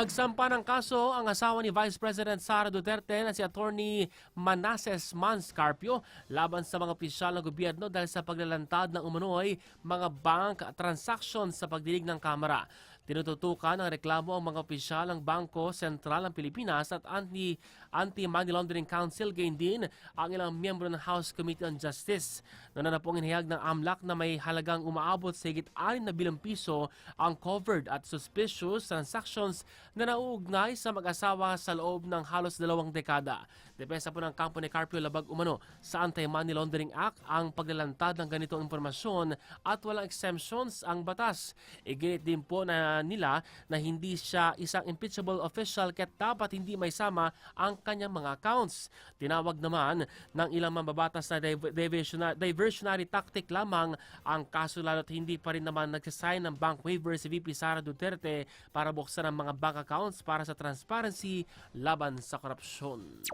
Nagsampa ng kaso ang asawa ni Vice President Sara Duterte na si Attorney Manasseh Manscarpio laban sa mga opisyal ng gobyerno dahil sa paglalantad ng umano'y mga bank transactions sa pagdinig ng Kamara. Tinututukan ng reklamo ang mga opisyal ng Bangko Sentral ng Pilipinas at Anti-Money Laundering Council, gayon din ang ilang miyembro ng House Committee on Justice. Nauna na pong inihayag ng AMLAC na may halagang umaabot sa higit 6 na bilyong piso ang covered at suspicious transactions na nauugnay sa mag-asawa sa loob ng halos 2 dekada. Depensa po ng kampo ni Carpio labag umano sa Anti-Money Laundering Act ang paglalantad ng ganitong impormasyon at walang exemptions ang batas. Iginit din po na nila na hindi siya isang impeachable official kaya't dapat hindi may sama ang kanyang mga accounts. Tinawag naman ng ilang mambabatas na diversionary tactic lamang ang kaso lalo't hindi pa rin naman nagsasign ng bank waiver si VP Sara Duterte para buksan ang mga bank accounts para sa transparency laban sa korupsyon.